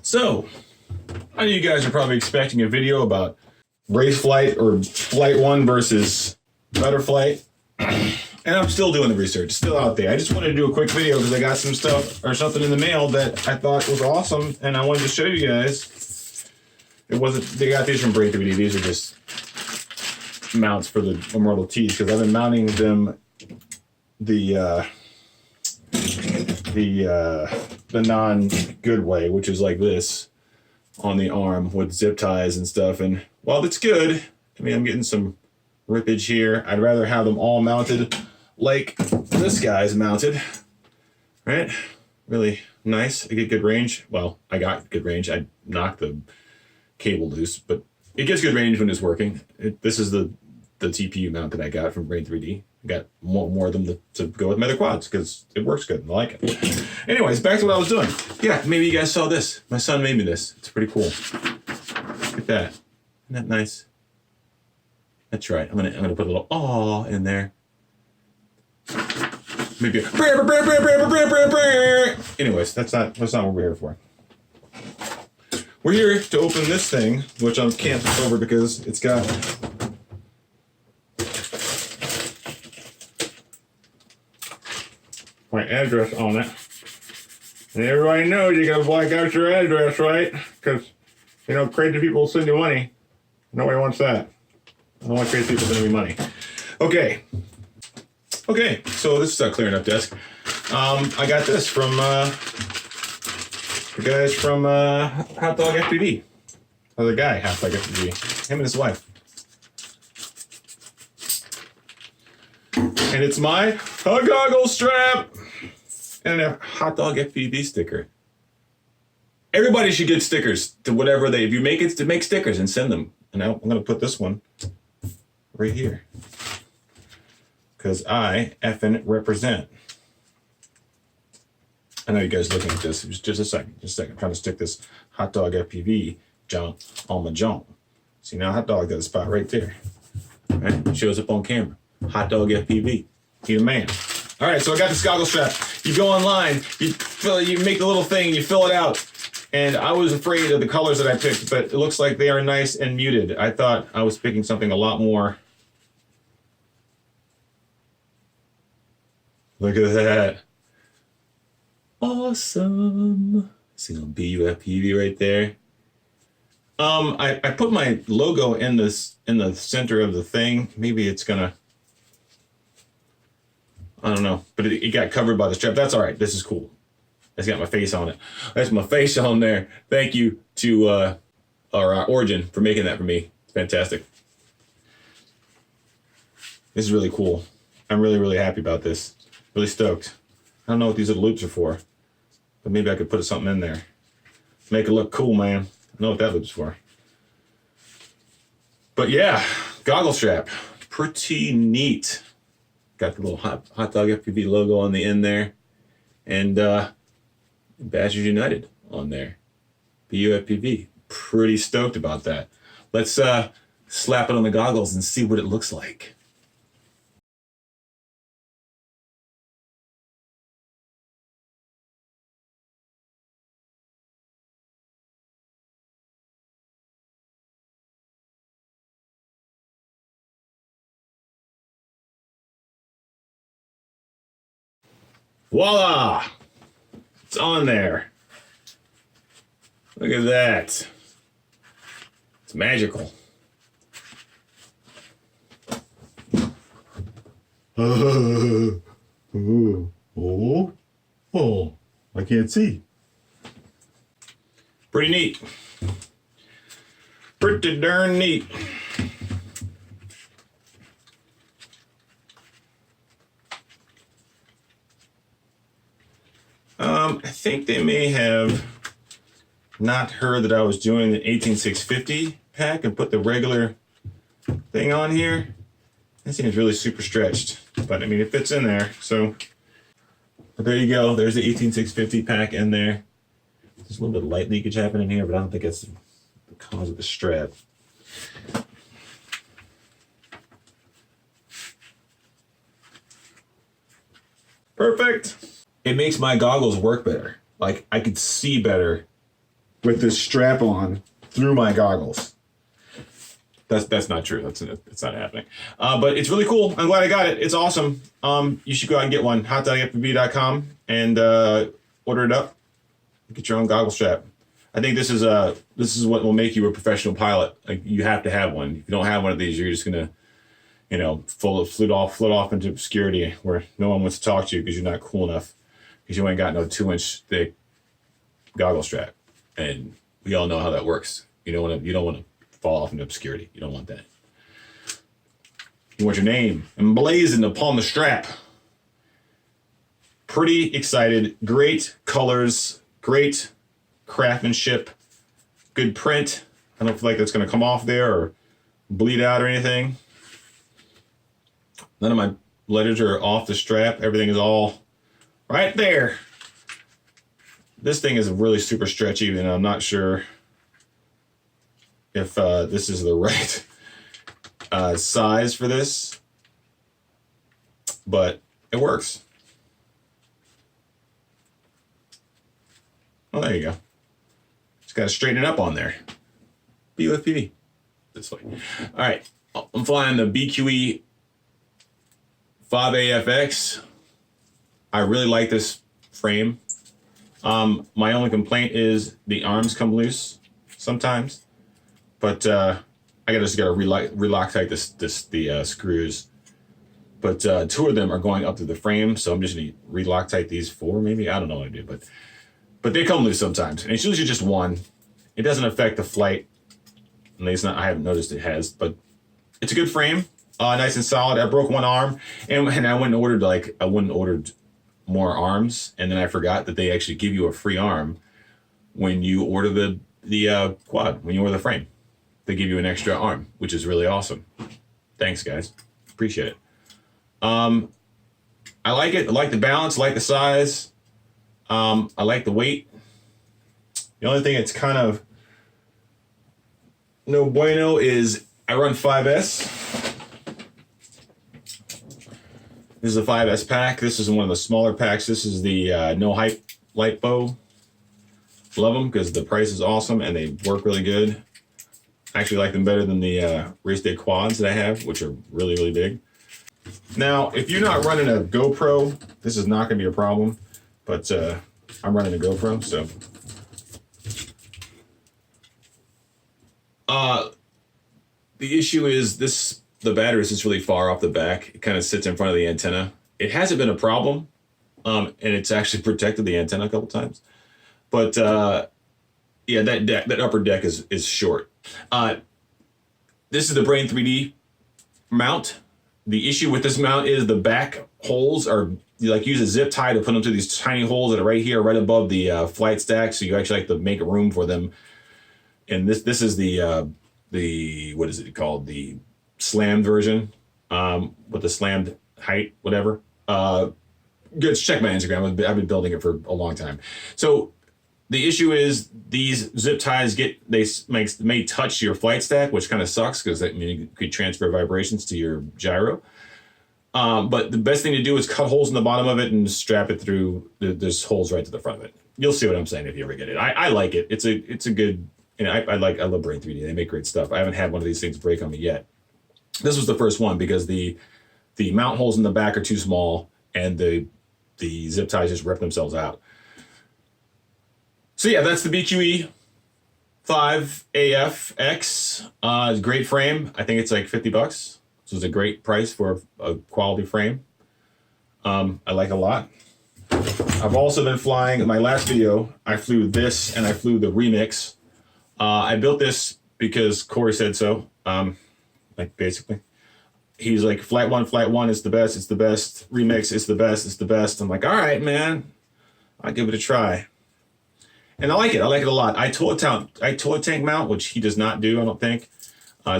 So, I know you guys are probably expecting a video about race flight or FlightOne versus Butterflight. And I'm still doing the research, it's still out there. I just wanted to do a quick video because I got some stuff or something in the mail that I thought was awesome, and I wanted to show you guys. It wasn't, they got these from Brain 3D. These are just mounts for the Immortal T's because I've been mounting them the non-good way, which is like this on the arm with zip ties and stuff. And while it's good, I mean, I'm getting some rippage here. I'd rather have them all mounted like this guy's mounted, right? Really nice. I get good range. Well, I got good range. I knocked the cable loose, but it gets good range when it's working. This is the TPU mount that I got from Brain 3D. I got more of them to go with my other quads because it works good. I like it. Anyways, back to what I was doing. Yeah, maybe you guys saw this. My son made me this. It's pretty cool. Look at that. Isn't that nice? That's right. I'm gonna put a little aw in there. Maybe. Anyways, that's not what we're here for. We're here to open this thing, which I can't flip over because it's got my address on it. And everybody knows you gotta black out your address, right? Because, you know, crazy people send you money. Nobody wants that. I don't want crazy people sending me money. Okay, so this is a clear enough desk. I got this from the guys from HotDoggFPV. Or the guy, HotDoggFPV. Him and his wife. And it's my goggle strap and a HotDoggFPV sticker. Everybody should get stickers to whatever if you make it, to make stickers and send them. And I'm going to put this one right here because I effing represent. I know you guys are looking at this. Just a second. I'm trying to stick this HotDoggFPV junk on my junk. See, now Hot Dog got a spot right there. Right? It shows up on camera. HotDoggFPV. He the man. All right, so I got this goggle strap. You go online, you make the little thing, you fill it out. And I was afraid of the colors that I picked, but it looks like they are nice and muted. I thought I was picking something a lot more. Look at that. Awesome. See some BUFPV right there. I put my logo in the center of the thing. Maybe it's gonna, I don't know, but it got covered by the strap. That's all right. This is cool. It's got my face on it. That's my face on there. Thank you to our Origin for making that for me. It's fantastic. This is really cool. I'm really, really happy about this. Really stoked. I don't know what these little loops are for, but maybe I could put something in there. Make it look cool, man. I know what that loop's for. But yeah, goggle strap. Pretty neat. Got the little HotDoggFPV logo on the end there. And Badgers United on there. BUFPV. Pretty stoked about that. Let's slap it on the goggles and see what it looks like. Voila! It's on there. Look at that. It's magical. Oh, I can't see. Pretty neat. Pretty darn neat. I think they may have not heard that I was doing the 18650 pack and put the regular thing on here. That seems really super stretched, but I mean, it fits in there. So, but there you go. There's the 18650 pack in there. There's a little bit of light leakage happening here, but I don't think it's the cause of the strap. Perfect. It makes my goggles work better. Like, I could see better with this strap on through my goggles. That's not true. That's not happening. But it's really cool. I'm glad I got it. It's awesome. You should go out and get one. HotDoggFPV.com and order it up. Get your own goggle strap. I think this is what will make you a professional pilot. Like, you have to have one. If you don't have one of these, you're just gonna, float off into obscurity where no one wants to talk to you because you're not cool enough, because you ain't got no 2-inch thick goggle strap. And we all know how that works. You don't want to fall off into obscurity. You don't want that. You want your name emblazoned upon the strap. Pretty excited. Great colors. Great craftsmanship. Good print. I don't feel like that's going to come off there or bleed out or anything. None of my letters are off the strap. Everything is all right there. This thing is really super stretchy, and I'm not sure if this is the right size for this, but it works. Well, there you go. Just got to straighten it up on there. FPV. This way. All right. I'm flying the BQE 5AFX. I really like this frame. My only complaint is the arms come loose sometimes, but I just gotta relock tight the screws. But 2 of them are going up to the frame, so I'm just gonna relock tight these 4, maybe. I don't know what I do, but they come loose sometimes, and it's usually just one. It doesn't affect the flight, at least I haven't noticed it has. But it's a good frame, nice and solid. I broke one arm, and I went and ordered more arms, and then I forgot that they actually give you a free arm when you order the quad. When you order the frame, they give you an extra arm, which is really awesome. Thanks, guys. Appreciate it. I like it. I like the balance. I like the size. I like the weight. The only thing that's kind of no bueno is I run 5S. This is a 5S pack. This is one of the smaller packs. This is the no hype light bow. Love them because the price is awesome and they work really good. I actually like them better than the race day quads that I have, which are really, really big. Now, if you're not running a GoPro, this is not going to be a problem. But I'm running a GoPro, so. The issue is the battery is just really far off the back. It kind of sits in front of the antenna. It hasn't been a problem, and it's actually protected the antenna a couple times. But yeah, that upper deck is short. This is the Brain 3D mount. The issue with this mount is the back holes are, you use a zip tie to put them to these tiny holes that are right here, right above the flight stack. So you actually have to make room for them. And this is the what is it called? The slammed version, with the slammed height, whatever. Good. Check my Instagram. I've been building it for a long time. So the issue is these zip ties may touch your flight stack, which kind of sucks because that means you could transfer vibrations to your gyro. But the best thing to do is cut holes in the bottom of it and strap it through. There's holes right to the front of it. You'll see what I'm saying if you ever get it. I like it. It's a good. And I love Brain 3D. They make great stuff. I haven't had one of these things break on me yet. This was the first one because the mount holes in the back are too small and the zip ties just rip themselves out. So yeah, that's the BQE 5AFX. It's a great frame. I think it's like $50. So it's a great price for a quality frame. I like it a lot. I've also been flying, in my last video, I flew this and I flew the Remix. I built this because Corey said so. Basically. He's like, FlightOne is the best. It's the best. Remix is the best. It's the best. I'm like, all right, man. I'll give it a try. And I like it. I like it a lot. I toilet tank mount, which he does not do, I don't think.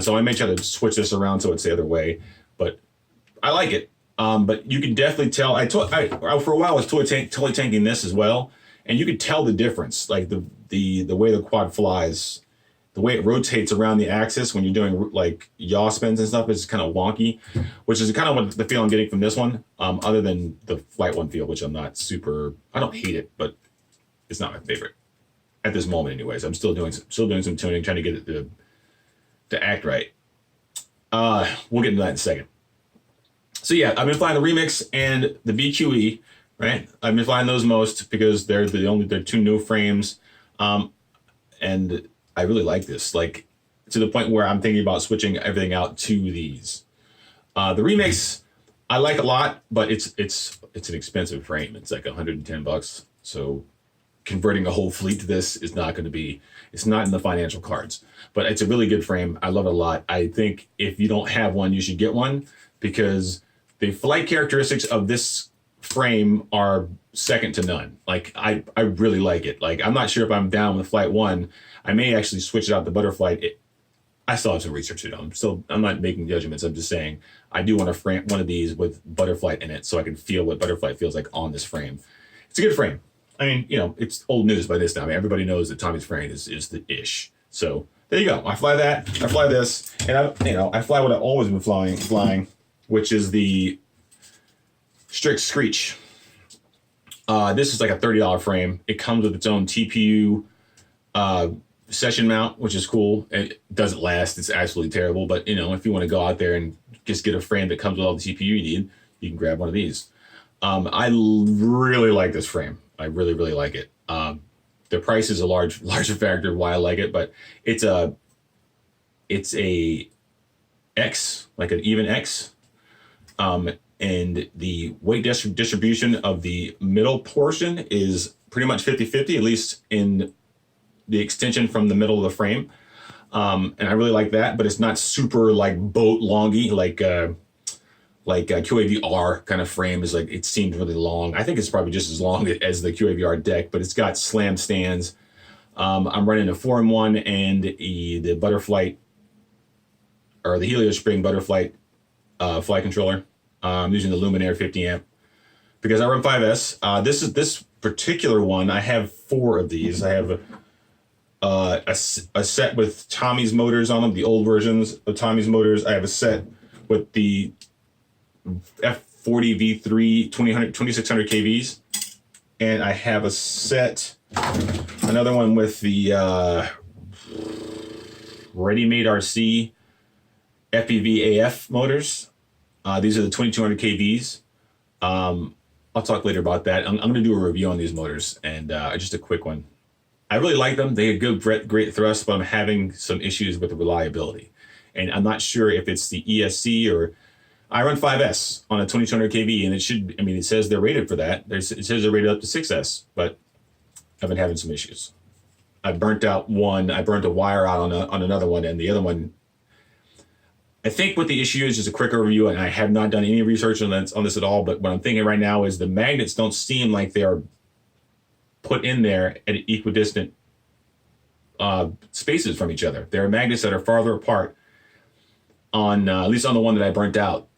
So I may try to switch this around so it's the other way. But I like it. But you can definitely tell. For a while I was toilet tanking this as well. And you could tell the difference. Like the way the quad flies. The way it rotates around the axis when you're doing like yaw spins and stuff is kind of wonky, which is kind of what the feel I'm getting from this one, other than the FlightOne feel, which I don't hate it, but it's not my favorite. at this moment anyways. I'm still doing some tuning, trying to get it to act right. We'll get into that in a second. So yeah, I've been flying the Remix and the BQE, right? I've been flying those most because they're two new frames. And I really like this, like to the point where I'm thinking about switching everything out to these. The Remix I like a lot, but it's an expensive frame. It's like $110. So converting a whole fleet to this is not going to be, it's not in the financial cards, but it's a really good frame. I love it a lot. I think if you don't have one, you should get one, because the flight characteristics of this frame are second to none. Like I really like it. Like I'm not sure if I'm down with FlightOne. I may actually switch it out to Butterflight. I still have some research to do. I'm not making judgments. I'm just saying I do want to frame one of these with Butterflight in it so I can feel what Butterflight feels like on this frame. It's a good frame. I mean, you know, it's old news by this time. I mean, everybody knows that Tommy's frame is the ish. So there you go. I fly that. I fly this, and I fly what I've always been flying, which is the Strict Screech. This is like a $30 frame. It comes with its own TPU session mount, which is cool. It doesn't last. It's absolutely terrible. But you know, if you want to go out there and just get a frame that comes with all the TPU you need, you can grab one of these. I really like this frame. I really like it. The price is a larger factor of why I like it, but it's a X, like an even X. And the weight distribution of the middle portion is pretty much 50-50, at least in the extension from the middle of the frame. And I really like that, but it's not super like boat longy, like QAVR kind of frame is like, it seems really long. I think it's probably just as long as the QAVR deck, but it's got slam stands. I'm running a 4-in-1 and the Butterflight, or the Heliospring Butterflight flight controller. I'm using the Luminaire 50 amp because I run 5S. This particular one, I have 4 of these. I have a set with Tommy's motors on them, the old versions of Tommy's motors. I have a set with the F40 V3 2600 KVs, and I have a set, another one with the ready-made RC FPV AF motors. These are the 2200 KVs. I'll talk later about that. I'm going to do a review on these motors, and just a quick one. I really like them. They have great thrust, but I'm having some issues with the reliability. And I'm not sure if it's the ESC or... I run 5S on a 2200 kV, and it says they're rated for that. It says they're rated up to 6S, but I've been having some issues. I burnt out one. I burnt a wire out on another one, and the other one, I think what the issue is, just a quick overview, and I have not done any research on this at all, but what I'm thinking right now is the magnets don't seem like they are put in there at equidistant spaces from each other. There are magnets that are farther apart on, at least on the one that I burnt out.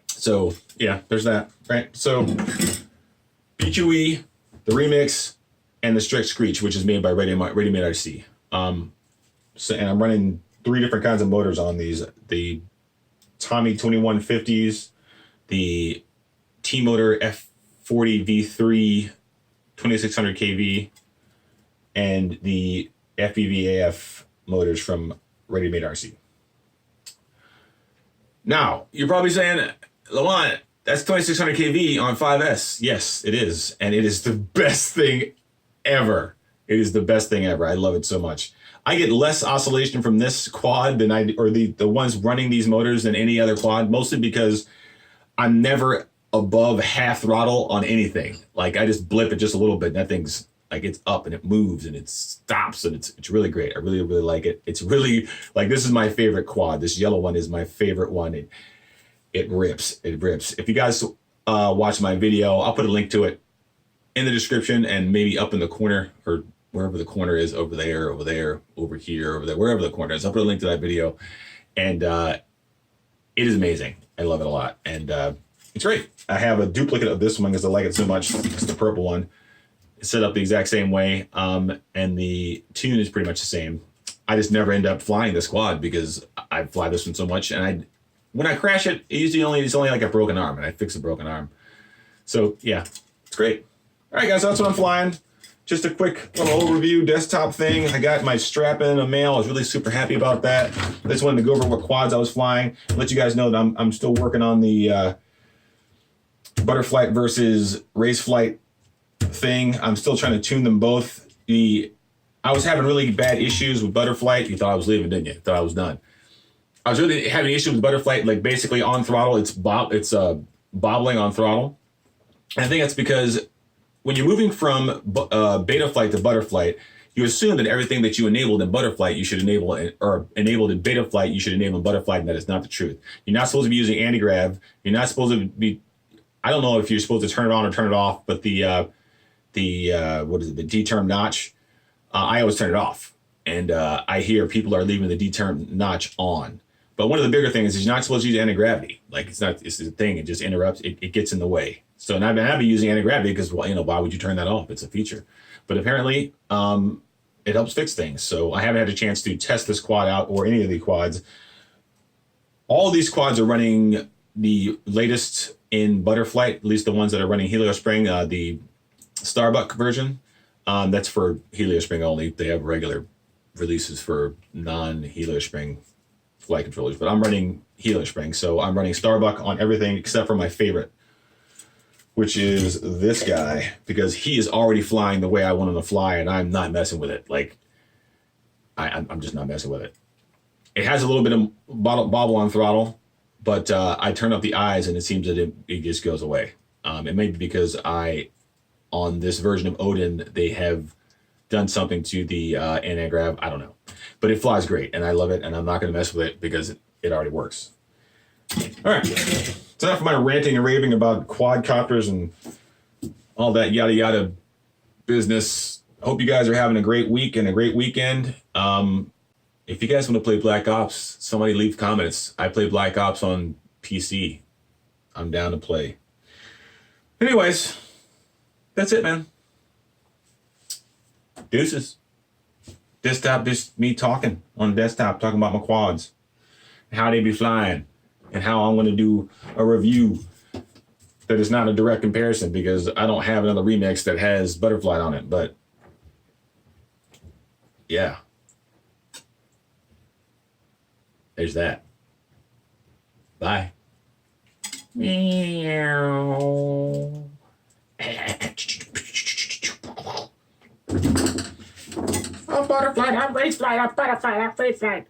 So yeah, there's that, right? So BQE, the Remix, and the Strict Screech, which is made by Ready-Made RC. And I'm running 3 different kinds of motors on these: the Tommy 2150s, the T-Motor F40 V3 2600 kV, and the FPV AF motors from Ready-Made RC. Now, you're probably saying, Lamont, that's 2600 kV on 5S. Yes, it is. And it is the best thing ever. It is the best thing ever. I love it so much. I get less oscillation from this quad than the ones running these motors than any other quad, mostly because I'm never above half throttle on anything. Like I just blip it just a little bit, and that thing's like, it's up and it moves and it stops, and it's really great. I really like it. It's really like, this is my favorite quad. This yellow one is my favorite one. It rips. It rips. If you guys watch my video, I'll put a link to it in the description, and maybe up in the corner, or wherever the corner is, over there, over here, over there, wherever the corner is. I'll put a link to that video, and it is amazing. I love it a lot, and it's great. I have a duplicate of this one because I like it so much. It's the purple one. It's set up the exact same way, and the tune is pretty much the same. I just never end up flying this quad because I fly this one so much, and when I crash it, it's only like a broken arm, and I fix a broken arm. So yeah, it's great. All right, guys, that's what I'm flying. just a quick little overview desktop thing. I got my strap in the mail. I was really super happy about that. I just wanted to go over what quads I was flying. Let you guys know that I'm still working on the Butterflight versus Race Flight thing. I'm still trying to tune them both. I was having really bad issues with Butterflight. You thought I was leaving, didn't you? Thought I was done. I was really having issues with Butterflight, like basically on throttle, it's bobbling on throttle. And I think that's because when you're moving from Betaflight to Butterflight, you assume that everything that you enabled in Butterflight, you should enable, or enabled in Betaflight, you should enable in Butterflight, and that is not the truth. You're not supposed to be using anti-grav. You're not supposed to be, I don't know if you're supposed to turn it on or turn it off, but the D-term notch, I always turn it off. And I hear people are leaving the D-term notch on. But one of the bigger things is you're not supposed to use anti-gravity. Like it's a thing, it just interrupts, it gets in the way. So and I've been using anti-gravity because, well, why would you turn that off? It's a feature. But apparently it helps fix things. So I haven't had a chance to test this quad out or any of the quads. All of these quads are running the latest in Butterflight, at least the ones that are running HelioSpring, the Starbuck version. That's for HelioSpring only. They have regular releases for non-HelioSpring flight controllers, but I'm running HelioSpring, so I'm running Starbuck on everything except for my favorite, which is this guy, because he is already flying the way I want him to fly, and I'm not messing with it. Like, I'm just not messing with it. It has a little bit of bobble on throttle, but I turn up the eyes, and it seems that it just goes away. It may be because on this version of Odin, they have done something to the anti-grav. I don't know. But it flies great, and I love it, and I'm not going to mess with it because it already works. All right. It's enough of my ranting and raving about quadcopters and all that yada yada business. Hope you guys are having a great week and a great weekend. If you guys want to play Black Ops, somebody leave comments. I play Black Ops on PC. I'm down to play. Anyways, that's it, man. Deuces. Desktop, just me talking on desktop, talking about my quads, how they be flying, and how I'm going to do a review that is not a direct comparison because I don't have another remix that has Butterflight on it. But yeah, there's that. Bye. Meow. Oh, butterfly, I'm race flight, I'm butterfly, I'm free flight.